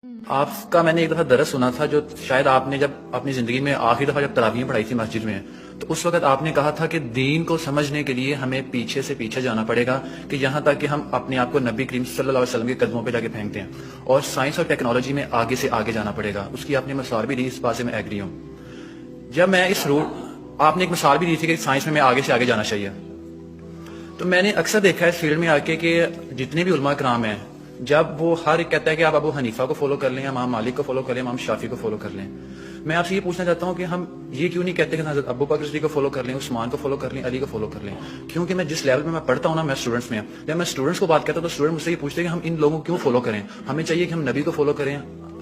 آپ کا میں نے ایک دفعہ درس سنا تھا جو شاید آپ نے جب اپنی زندگی میں آخری دفعہ جب تراویح پڑھائی تھی مسجد میں، تو اس وقت آپ نے کہا تھا کہ دین کو سمجھنے کے لیے ہمیں پیچھے سے پیچھے جانا پڑے گا، کہ یہاں تک کہ ہم اپنے آپ کو نبی کریم صلی اللہ علیہ وسلم کے قدموں پہ جا کے پھینکتے ہیں، اور سائنس اور ٹیکنالوجی میں آگے سے آگے جانا پڑے گا۔ اس کی آپ نے مثال بھی دی، اس بات سے میں ایگری ہوں۔ جب میں اس روٹ آپ نے ایک مثال بھی دی تھی کہ سائنس میں آگے سے آگے جانا چاہیے، تو میں نے اکثر دیکھا ہے اس فیلڈ میں آ کے کہ جتنے بھی علماء کرام ہیں، جب وہ ہر ایک کہتا ہے کہ آپ ابو حنیفہ کو فالو کر لیں، امام مالک کو فالو کر لیں، امام شافعی کو فالو کر لیں، میں آپ سے یہ پوچھنا چاہتا ہوں کہ ہم یہ کیوں نہیں کہتے کہ حضرت ابو بکر صدیق کو فالو کر لیں، عثمان کو فالو کر لیں، علی کو فالو کر لیں؟ کیونکہ میں جس لیول میں پڑھتا ہوں نا، میں اسٹوڈنٹس میں، جب میں اسٹوڈنٹس کو بات کرتا ہوں تو اسٹوڈنٹ مجھ سے یہ پوچھتے ہیں کہ ہم ان لوگوں کو کیوں فالو کریں؟ ہمیں چاہیے کہ ہم نبی کو فالو کریں،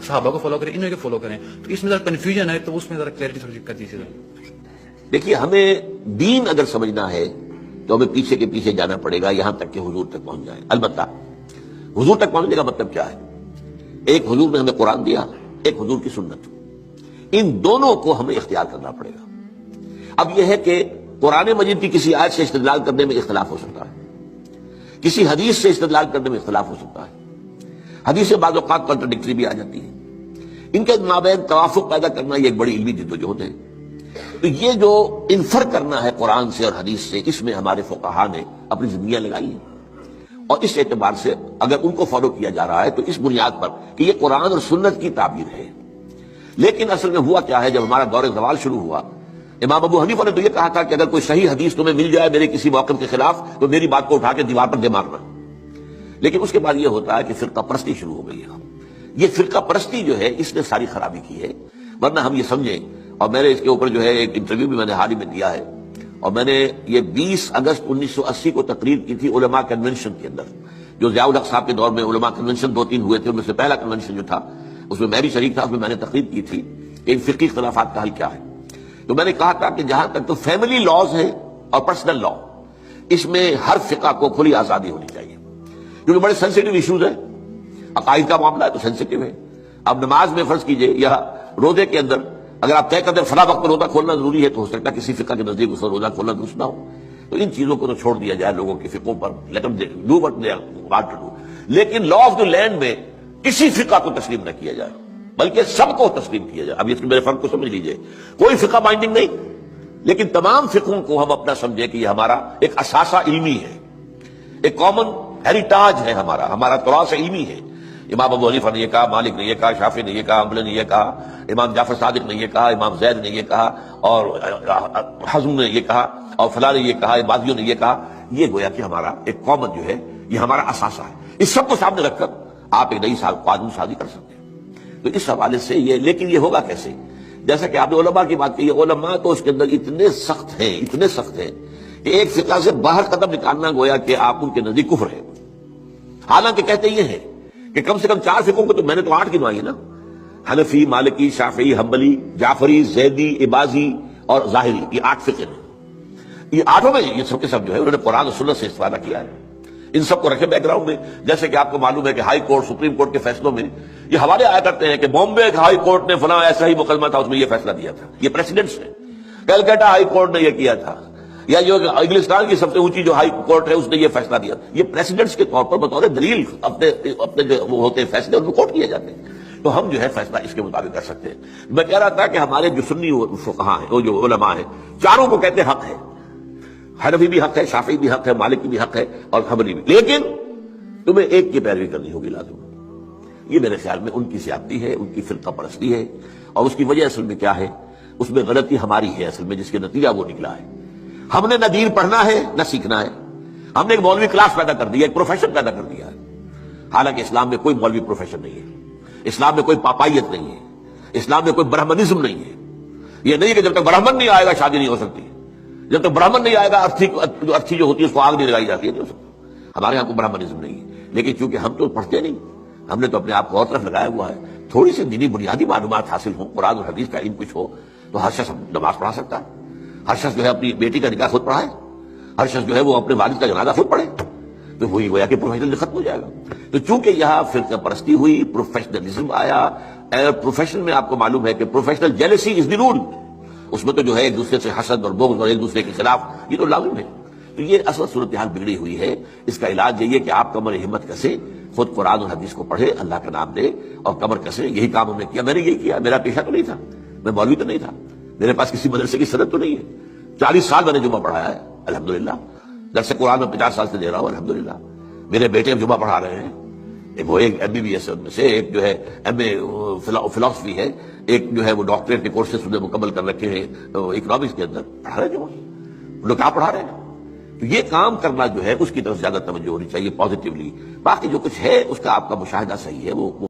صحابہ کو فالو کریں، انہیں کو فالو کریں۔ تو اس میں ذرا کنفیوژن ہے، تو اس میں ذرا کلیئرٹی تھوڑی کر دیجیے۔ دیکھیے، ہمیں دین اگر سمجھنا ہے تو ہمیں پیچھے کے پیچھے جانا پڑے گا یہاں تک کہ حضور تک پہنچ جائے۔ البتہ حضور تک پہنچنے کا مطلب کیا ہے؟ ایک حضور نے ہمیں قرآن دیا، ایک حضور کی سنت، ان دونوں کو ہمیں اختیار کرنا پڑے گا۔ اب یہ ہے کہ قرآن مجید کی کسی آیت سے استدلال کرنے میں اختلاف ہو سکتا ہے، کسی حدیث سے استدلال کرنے میں اختلاف ہو سکتا ہے، حدیث بعض اوقات کنٹراڈکٹری بھی آ جاتی ہے۔ ان کے مابین توافق پیدا کرنا یہ ایک بڑی علمی جدوجہد ہے۔ تو یہ جو انفر کرنا ہے قرآن سے اور حدیث سے، اس میں ہمارے فقہا نے اپنی زندگیاں لگائی ہیں، اور اس اعتبار سے اگر ان کو فالو کیا جا رہا ہے تو اس بنیاد پر کہ یہ قرآن اور سنت کی تعبیر ہے۔ لیکن اصل میں ہوا کیا ہے، جب ہمارا دور زوال شروع ہوا، امام ابو حنیفہ نے تو یہ کہا تھا کہ اگر کوئی صحیح حدیث تمہیں مل جائے میرے کسی موقف کے خلاف تو میری بات کو اٹھا کے دیوار پر دے مارنا۔ لیکن اس کے بعد یہ ہوتا ہے کہ فرقہ پرستی شروع ہو گئی ہے۔ یہ فرقہ پرستی جو ہے اس نے ساری خرابی کی ہے، ورنہ ہم یہ سمجھیں، اور میں نے اس کے اوپر جو ہے ایک انٹرویو بھی میں نے حال ہی میں دیا ہے، اور میں نے یہ 20 اگست 1980 کو تقریر کی تھی علماء کنونشن کے اندر، جو ضیاء الحق صاحب کے دور میں علماء کنونشن 2-3 ہوئے تھے، ان میں سے پہلا کنونشن جو تھا اس میں میں بھی شریک تھا، اس میں میں نے تقریر کی تھی کہ ان فقہی اختلافات کا حل کیا ہے۔ تو میں نے کہا تھا کہ جہاں تک تو فیملی لاز ہے اور پرسنل لا، اس میں ہر فقہ کو کھلی آزادی ہونی چاہیے، کیونکہ بڑے سینسیٹیو ایشوز ہیں۔ عقائد کا معاملہ ہے تو سینسیٹیو ہے۔ اب نماز میں فرض کیجئے یا روزے کے اندر اگر آپ طے کر دیں فلاں وقت پر روزہ کھولنا ضروری ہے، تو ہو سکتا ہے کسی فقہ کے نزدیک اس پر روزہ کھولنا درست نہ ہو۔ تو ان چیزوں کو تو چھوڑ دیا جائے لوگوں کے فقہوں پر، do what they want to do. لیکن لا آف دی لینڈ میں کسی فقہ کو تسلیم نہ کیا جائے، بلکہ سب کو تسلیم کیا جائے۔ اب اس میرے فرق کو سمجھ لیجئے، کوئی فقہ بائنڈنگ نہیں، لیکن تمام فقہوں کو ہم اپنا سمجھے کہ یہ ہمارا ایک اثاثہ علمی ہے، ایک کامن ہیریٹاج ہے، ہمارا تراث علمی ہے۔ امام ابو حنیفہ نے یہ کہا، مالک نے یہ کہا، شافعی نے یہ کہا، حنبلی نے یہ کہا، امام جعفر صادق نے یہ کہا، امام زید نے یہ کہا، اور حزم نے یہ کہا، اور فلاں نے یہ کہا، بازیوں نے یہ کہا۔ یہ گویا کہ ہمارا ایک کامن جو ہے، یہ ہمارا اثاثہ ہے۔ اس سب کو سامنے رکھ کر آپ ایک نئی قانون سازی کر سکتے ہیں۔ تو اس حوالے سے یہ، لیکن یہ ہوگا کیسے؟ جیسا کہ آپ نے علماء کی بات کی، علماء تو اس کے اندر اتنے سخت ہیں کہ ایک فقہ سے باہر قدم نکالنا گویا کہ آپ ان کے نزدیک کفر ہے۔ حالانکہ کہتے یہ ہیں کہ کم سے کم 4 فقہوں کو تو میں نے تو 8 گنوائی ہے نا، حنفی، مالکی، شافعی، حنبلی، جعفری، زیدی، عباضی اور ظاہری، یہ 8 فقہ ہیں۔ یہ 8 میں یہ سب کے سب جو ہے انہوں نے قرآن اور سنت سے استفادہ کیا ہے۔ ان سب کو رکھے بیک گراؤنڈ میں، جیسے کہ آپ کو معلوم ہے کہ ہائی کورٹ، سپریم کورٹ کے فیصلوں میں یہ حوالے آیا کرتے ہیں کہ بامبے ہائی کورٹ نے فلاں ایسا ہی مقدمہ تھا، اس میں یہ فیصلہ دیا تھا۔ یہ پریسیڈنٹس ہیں۔ کلکتہ ہائی کورٹ نے یہ کیا تھا، یا جو انگلستان کی سب سے اونچی جو ہائی کورٹ ہے اس نے یہ فیصلہ دیا۔ یہ پریسیڈنٹس کے طور پر بطور دلیل اپنے جو وہ ہوتے ہیں فیصلے ان کو کوٹ کیے جاتے ہیں، تو ہم جو ہے فیصلہ اس کے مطابق کر سکتے ہیں۔ میں کہہ رہا تھا کہ ہمارے جو سنی فقہاء ہیں، وہ جو علماء ہیں، چاروں کو کہتے ہیں حق ہے، حنفی بھی حق ہے، شافعی بھی حق ہے، مالکی بھی حق ہے اور حنبلی بھی، لیکن تمہیں ایک کی پیروی کرنی ہوگی لازم۔ یہ میرے خیال میں ان کی زیادتی ہے، ان کی فرقہ پرستی ہے، اور اس کی وجہ اصل میں کیا ہے؟ اس میں غلطی ہماری ہے اصل میں، جس کے نتیجہ وہ نکلا ہے۔ ہم نے نہ دین پڑھنا ہے نہ سیکھنا ہے، ہم نے ایک مولوی کلاس پیدا کر دیا، ایک پروفیشن پیدا کر دیا ہے۔ حالانکہ اسلام میں کوئی مولوی پروفیشن نہیں ہے، اسلام میں کوئی پاپائیت نہیں ہے، اسلام میں کوئی برہمنزم نہیں ہے۔ یہ نہیں کہ جب تک برہمن نہیں آئے گا شادی نہیں ہو سکتی، جب تک برہمن نہیں آئے گا ارتھی جو ہوتی ہے اس کو آگ نہیں لگائی جاتی ہے، نہیں ہو سکتا۔ ہمارے یہاں کوئی برہمنزم نہیں ہے، لیکن چونکہ ہم تو پڑھتے نہیں، ہم نے تو اپنے آپ کو اور طرف لگایا ہوا ہے۔ تھوڑی سی دینی بنیادی معلومات حاصل ہوں، قرآن اور حدیث کا علم کچھ ہو، تو ہر شخص نماز پڑھا سکتا ہے، ہر شخص جو ہے اپنی بیٹی کا نکاح خود پڑھائے، ہر شخص جو ہے وہ اپنے والد کا جنازہ خود پڑھے، تو وہی گویا کہ پروفیشنل ختم ہو جائے گا۔ تو چونکہ یہاں فرقہ پرستی ہوئی، پروفیشنلزم آیا، پروفیشن میں آپ کو معلوم ہے کہ پروفیشنل جیلسی از دی رول، اس میں تو جو ہے ایک دوسرے سے حسد اور بغض اور ایک دوسرے کے خلاف، یہ تو لازم ہے۔ تو یہ اصل صورتحال بگڑی ہوئی ہے. اس کا علاج یہی ہے کہ آپ کمر ہمت کسے, خود قرآن اور حدیث کو پڑھے, اللہ کا نام لے اور کمر کسے. یہی کام ہم نے کیا, میں نے یہی کیا. میرا پیشہ تو نہیں تھا, میں مولوی تو نہیں تھا, میرے پاس کسی مدرسے کی سند تو نہیں ہے. 40 سال میں نے جمعہ پڑھایا ہے الحمدللہ. درس قرآن میں 50 سال سے دے رہا ہوں الحمدللہ. میرے بیٹے جمعہ پڑھا رہے ہیں, وہ ایک MBBS ہے ان میں سے, ایک جو ہے MA فلاسفی ہے, ایک جو ہے وہ ڈاکٹریٹ کے کورسز انہیں مکمل کر رکھے ہیں اکنامکس کے اندر, پڑھا رہے ہیں جمعہ. لوگ کہاں پڑھا رہے ہیں. تو یہ کام کرنا جو ہے اس کی طرف زیادہ توجہ ہونی چاہیے پازیٹیولی. باقی جو کچھ ہے اس کا آپ کا مشاہدہ صحیح ہے, وہ